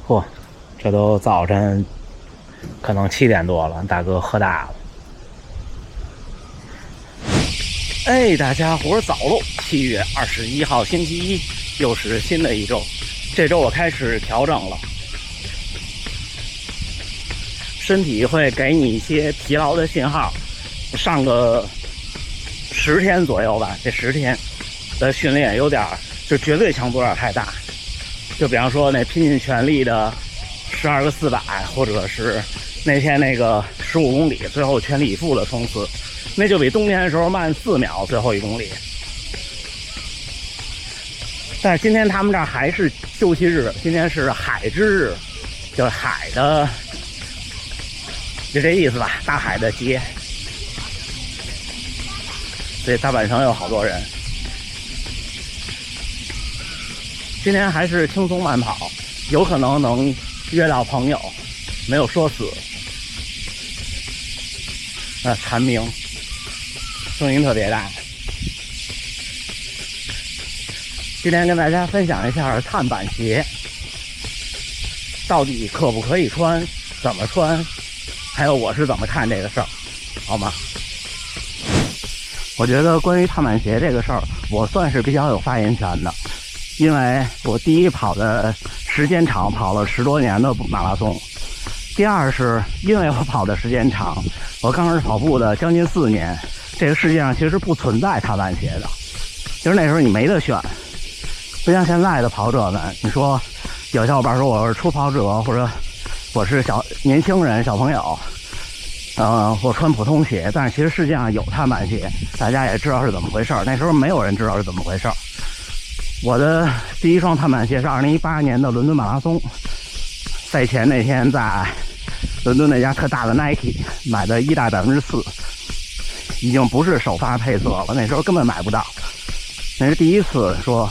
嚯，这都早晨可能7点多了，大哥喝大了。哎，大家伙早喽！7月21号星期一，又是新的一周。这周我开始调整了，身体会给你一些疲劳的信号。上个10天左右吧，这10天的训练有点就绝对强度有点太大。就比方说那拼尽全力的12个400，或者是那天那个15公里最后全力以赴的冲刺，那就比冬天的时候慢4秒最后1公里。但是今天他们这儿还是休息日，今天是海之日，就是海的，就这意思吧，大海的节。所以大阪城有好多人。今天还是轻松慢跑，有可能能约到朋友，没有说死。蝉鸣声音特别大。今天跟大家分享一下碳板鞋到底可不可以穿，怎么穿，还有我是怎么看这个事儿，好吗？我觉得关于碳板鞋这个事儿，我算是比较有发言权的。因为我第一跑的时间长，跑了10多年的马拉松。第二是因为我跑的时间长，我刚开始跑步的将近4年，这个世界上其实不存在碳板鞋的，就是那时候你没得选。不像现在的跑者们，你说有小伙伴说我是初跑者，或者我是年轻人小朋友，我穿普通鞋，但是其实世界上有碳板鞋，大家也知道是怎么回事。那时候没有人知道是怎么回事。我的第一双碳板鞋是2018年的伦敦马拉松赛前那天，在伦敦那家特大的 Nike 买的1代4%，已经不是首发配色了，那时候根本买不到。那是第一次说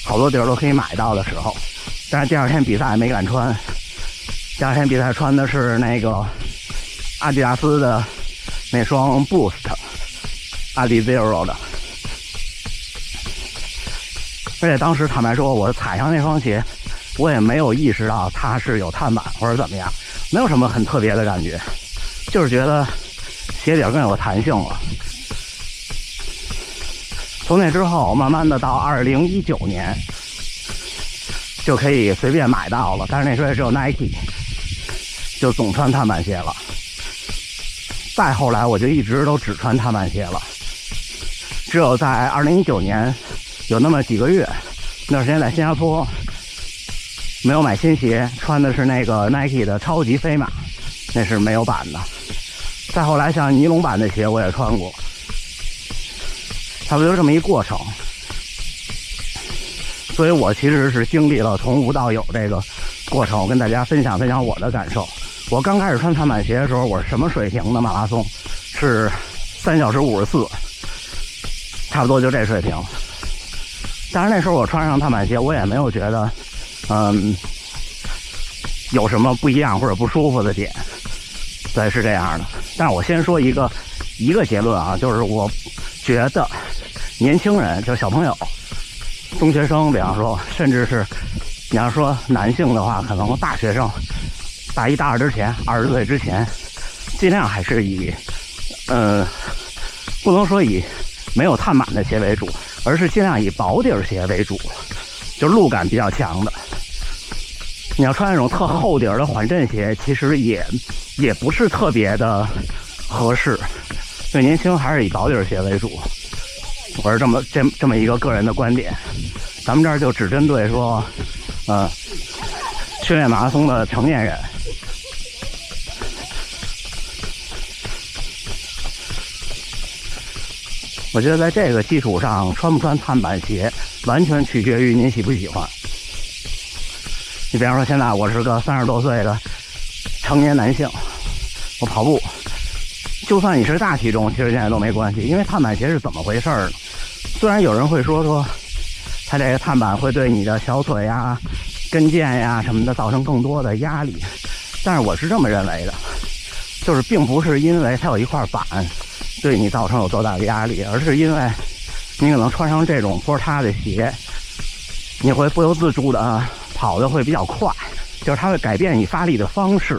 好多地儿都可以买到的时候，但是第二天比赛没敢穿。第二天比赛穿的是那个阿迪达斯的那双 Boost 阿迪 Zero 的。而且当时坦白说，我踩上那双鞋，我也没有意识到它是有碳板或者怎么样，没有什么很特别的感觉，就是觉得鞋底更有弹性了。从那之后，慢慢的到2019年就可以随便买到了，但是那时候也只有 Nike， 就总穿碳板鞋了。再后来我就一直都只穿碳板鞋了，只有在2019年有那么几个月，那段时间在新加坡没有买新鞋，穿的是那个 Nike 的超级飞马，那是没有版的。再后来像尼龙版的鞋我也穿过，差不多就这么一过程。所以我其实是经历了从无到有这个过程，我跟大家分享我的感受。我刚开始穿碳板鞋的时候，我是什么水平的马拉松？是3小时54，差不多就这水平。但是那时候我穿上碳板鞋，我也没有觉得有什么不一样或者不舒服的点。对，是这样的。但是我先说一个结论啊，就是我觉得年轻人，就是小朋友、中学生，比方说，甚至是你要说男性的话，可能大学生、大1、大2之前，20岁之前，尽量还是以不能说以没有碳板的鞋为主，而是尽量以薄底鞋为主，就路感比较强的。你要穿那种特厚底的缓震鞋，其实也不是特别的合适。对年轻还是以薄底鞋为主，我是这么一个个人的观点。咱们这儿就只针对说，训练马拉松的成年人。我觉得在这个基础上，穿不穿碳板鞋，完全取决于您喜不喜欢。你比方说，现在我是个30多岁的成年男性，我跑步，就算你是大体重，其实现在都没关系，因为碳板鞋是怎么回事呢？虽然有人会说它这个碳板会对你的小腿呀、跟腱呀什么的造成更多的压力，但是我是这么认为的，就是并不是因为它有一块板对你造成有多大的压力，而是因为你可能穿上这种坡塌的鞋，你会不由自主的跑的会比较快，就是它会改变你发力的方式，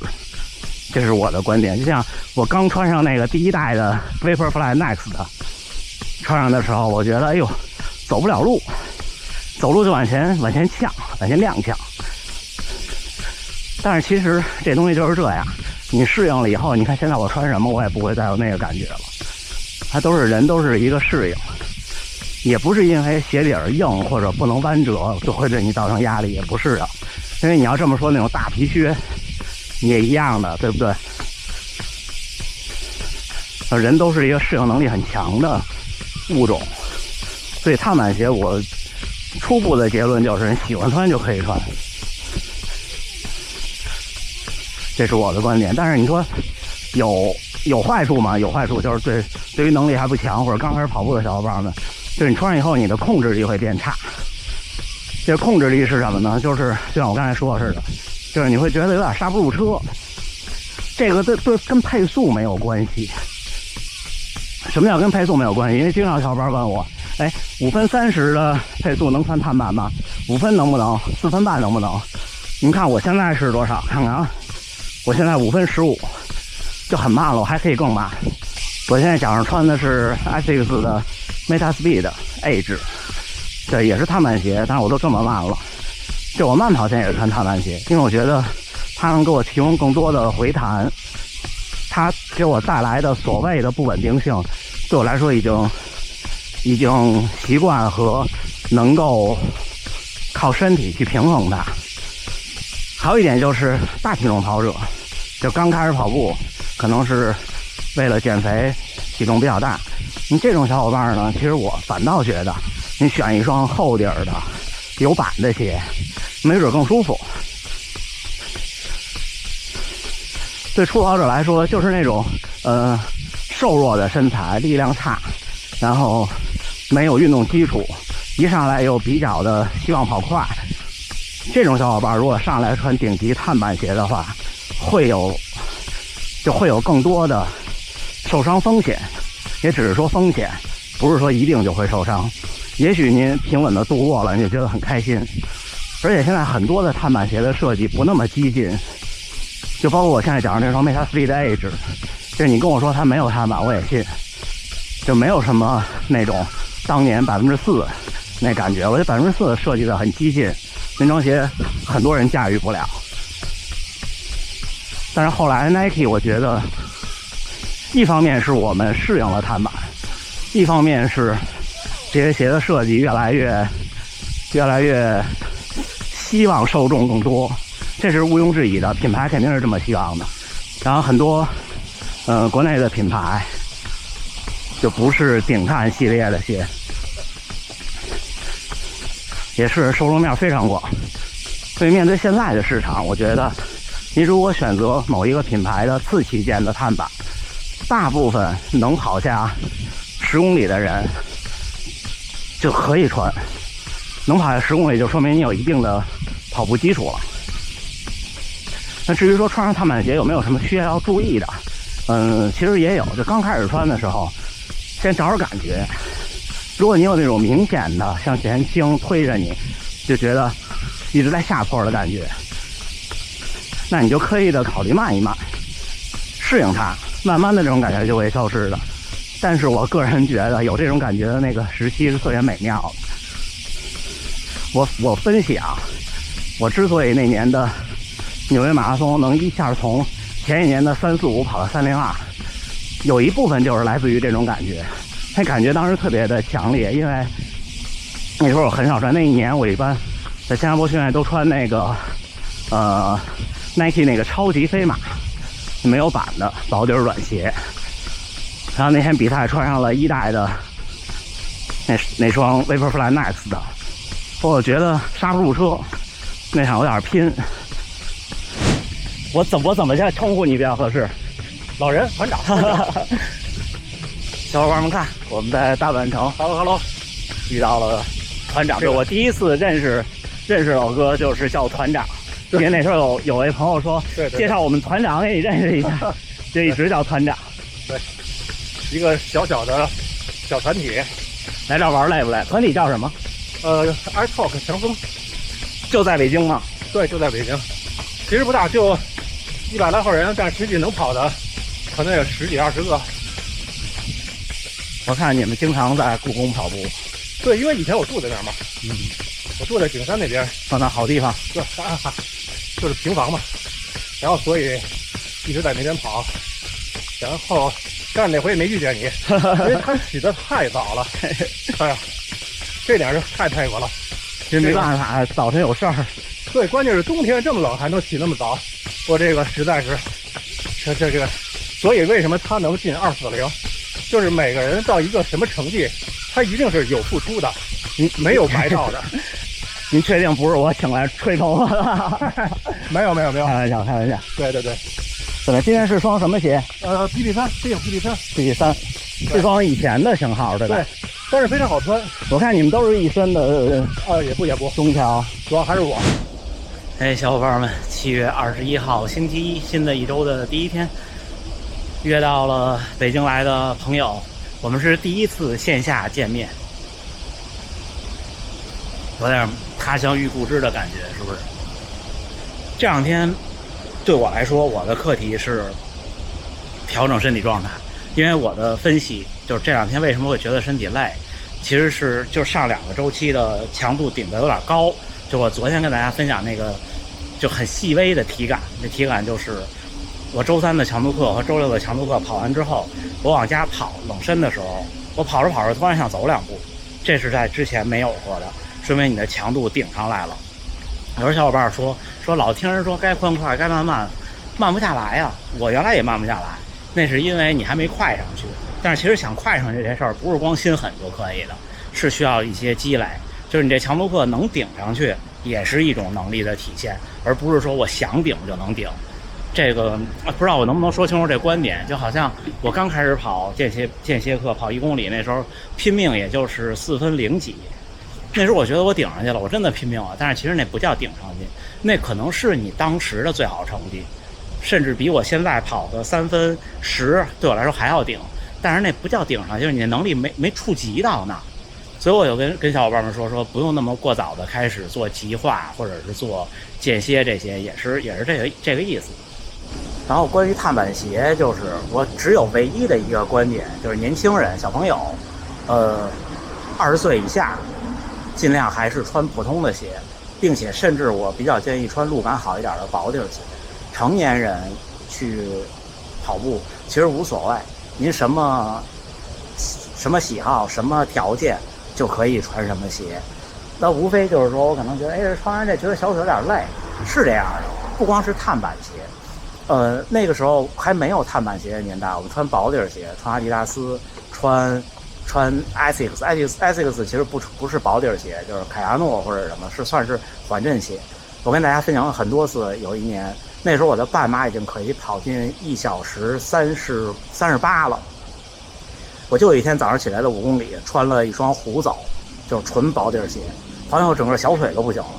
这是我的观点。就像我刚穿上那个第一代的 Vaporfly Next 穿上的时候，我觉得哎呦走不了路，走路就往前呛，往前踉跄。但是其实这东西就是这样，你适应了以后，你看现在我穿什么，我也不会再有那个感觉了。它都是一个适应，也不是因为鞋底儿硬或者不能弯折就会对你造成压力，也不是的。因为你要这么说，那种大皮靴也一样的，对不对？人都是一个适应能力很强的物种，所以碳板鞋我初步的结论就是喜欢穿就可以穿。这是我的观点，但是你说有坏处吗？有坏处，就是对于能力还不强或者刚开始跑步的小伙伴们，就是你穿上以后你的控制力会变差。这控制力是什么呢？就是就像我刚才说的似的，就是你会觉得有点刹不住车。这个跟配速没有关系。什么叫跟配速没有关系？因为经常小伙伴问我，哎，5分30的配速能穿碳板吗？5分能不能？4分半能不能？你们看我现在是多少？看看啊。我现在5分15，就很慢了，我还可以更慢。我现在脚上穿的是 ASICS 的 Metaspeed Edge， 对，也是碳板鞋，但是我都这么慢了。就我慢跑现在也是穿碳板鞋，因为我觉得它能给我提供更多的回弹，它给我带来的所谓的不稳定性，对我来说已经习惯和能够靠身体去平衡它。还有一点就是大体重跑者，就刚开始跑步，可能是为了减肥，体重比较大。你这种小伙伴呢，其实我反倒觉得，你选一双厚底儿的、有板的鞋，没准更舒服。对初跑者来说，就是那种瘦弱的身材，力量差，然后没有运动基础，一上来又比较的希望跑快。这种小伙伴如果上来穿顶级碳板鞋的话，会有更多的受伤风险，也只是说风险，不是说一定就会受伤。也许您平稳的度过了，你就觉得很开心。而且现在很多的碳板鞋的设计不那么激进，就包括我现在脚上这双 Metaspeed Edge， 就是你跟我说它没有碳板，我也信，就没有什么那种当年4%那感觉。我觉得4%设计的很激进。那双鞋很多人驾驭不了，但是后来 Nike 我觉得，一方面是我们适应了碳板，一方面是这些鞋的设计越来越希望受众更多，这是毋庸置疑的，品牌肯定是这么希望的。然后很多国内的品牌就不是顶碳系列的鞋，也是受众面非常广。所以面对现在的市场，我觉得你如果选择某一个品牌的次旗舰的碳板，大部分能跑下10公里的人就可以穿，能跑下10公里就说明你有一定的跑步基础了。那至于说穿上碳板鞋有没有什么需要注意的，其实也有。就刚开始穿的时候，先找找感觉。如果你有那种明显的向前倾推着你，就觉得一直在下坡的感觉，那你就刻意的考虑慢一慢，适应它，慢慢的这种感觉就会消失的。但是我个人觉得有这种感觉的那个时期是特别美妙的。我分析啊，我之所以那年的纽约马拉松能一下从前一年的345跑到302，有一部分就是来自于这种感觉。那感觉当时特别的强烈，因为那时候我很少穿，那一年我一般在新加坡训练都穿那个Nike 那个超级飞马，没有板的薄底软鞋。然后那天比赛穿上了1代的那双 Vaporfly Next 的，我觉得刹不住车，那场有点拼。我怎么现在称呼你比较合适？老人团长。小伙伴们看，我们在大阪城 Hello 遇到了团长，对，我第一次认识老哥就是叫团长，因为那时候有位朋友说介绍我们团长给你认识一下，就一直叫团长。对，一个小的小团体，来这玩累不累？团体叫什么？iTalk 强风，就在北京吗？对，就在北京。其实不大，就100来号人，但实际能跑的可能有10几20个。我看你们经常在故宫跑步。对，因为以前我住在那儿嘛，我住在景山那边，那好地方，就是平房嘛，然后所以一直在那边跑，然后但是那回没遇见你，因为他起得太早了，哎呀，这点是太佩服了。这没办法，早晨有事儿。对，关键是冬天这么冷还能起那么早，我这个实在是，这个，所以为什么他能进240，就是每个人到一个什么成绩，他一定是有付出的，没有白到的。您确定不是我请来吹头发的？没有，开玩笑。对。怎么？今天是双什么鞋？PP3，这个 PP3，这双以前的型号对吧？对，但是非常好穿。我看你们都是一身的，也不，中条，主要还是我。哎，小伙伴们，7月21号星期一，新的一周的第一天，约到了北京来的朋友，我们是第一次线下见面，有点他乡遇故知的感觉，是不是？这2天对我来说，我的课题是调整身体状态，因为我的分析就是这2天为什么会觉得身体累，其实是就上2个周期的强度顶得有点高。就我昨天跟大家分享那个就很细微的体感，那体感就是我周3的强度课和周6的强度课跑完之后，我往家跑冷身的时候，我跑着突然想走2步，这是在之前没有过的，说明你的强度顶上来了。有的小伙伴说老听人说该快该慢不下来呀，我原来也慢不下来，那是因为你还没快上去。但是其实想快上去这事儿不是光心狠就可以的，是需要一些积累。就是你这强度课能顶上去，也是一种能力的体现，而不是说我想顶就能顶。这个不知道我能不能说清楚这观点。就好像我刚开始跑间歇课跑1公里，那时候拼命也就是4分0几，那时候我觉得我顶上去了，我真的拼命了。但是其实那不叫顶上去，那可能是你当时的最好成绩，甚至比我现在跑的3分10对我来说还要顶。但是那不叫顶上，就是你的能力没触及到那。所以我有跟小伙伴们说不用那么过早的开始做极化或者是做间歇，这些也是这个意思。然后关于碳板鞋，就是我只有唯一的一个观点，就是年轻人小朋友20岁以下尽量还是穿普通的鞋，并且甚至我比较建议穿路感好一点的薄底鞋。成年人去跑步其实无所谓，您什么喜好什么条件就可以穿什么鞋。那无非就是说我可能觉得穿完这觉得小腿有点累，是这样的。不光是碳板鞋，那个时候还没有碳板鞋的年代，我们穿薄底鞋，穿阿迪达斯，穿 ASICS 其实不是薄底鞋，就是凯亚诺或者什么，是算是缓震鞋。我跟大家分享了很多次，有一年那时候我的半马已经可以跑进1小时38了。我就有一天早上起来的5公里，穿了一双虎走，就是纯薄底鞋，跑完后整个小腿都不行了，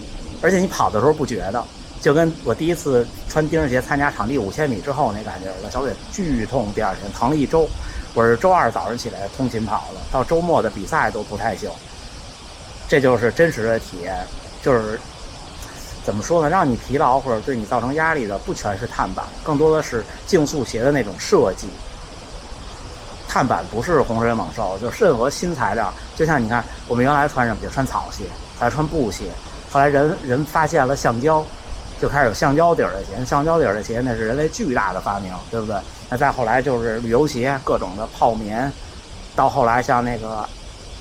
而且你跑的时候不觉得，就跟我第一次穿钉鞋参加场地5000米之后那感觉了，小腿剧痛，第2天疼了1周。我是周2早上起来通勤跑的，到周末的比赛都不太行。这就是真实的体验，就是怎么说呢，让你疲劳或者对你造成压力的不全是碳板，更多的是竞速鞋的那种设计。碳板不是洪水猛兽，就是任何新材料，就像你看我们原来穿什么鞋，穿草鞋，后来穿布鞋，后来人发现了橡胶，就开始有橡胶底儿的鞋。橡胶底儿的鞋那是人类巨大的发明，对不对？那再后来就是旅游鞋，各种的泡棉，到后来像那个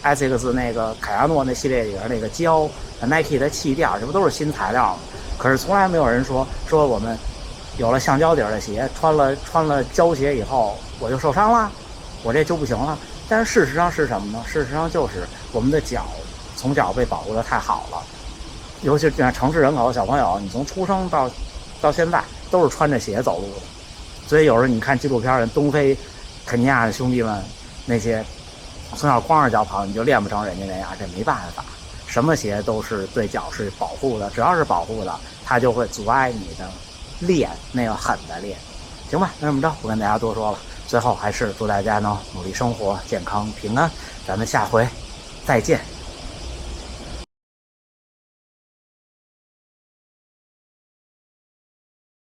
ASICS 那个凯亚诺那系列里边那个胶 ，Nike 的气垫，这不都是新材料吗？可是从来没有人说我们有了橡胶底儿的鞋，穿了胶鞋以后我就受伤了，我这就不行了。但是事实上是什么呢？事实上就是我们的脚从小被保护得太好了，尤其是城市人口的小朋友，你从出生到现在都是穿着鞋走路的。所以有时候你看纪录片，人东非肯尼亚的兄弟们那些从小光着脚跑，你就练不成人家那样，这没办法。什么鞋都是对脚是保护的，只要是保护的，它就会阻碍你的练那个狠的练。行吧，那这么着，不跟大家多说了。最后还是祝大家能努力生活，健康平安。咱们下回再见。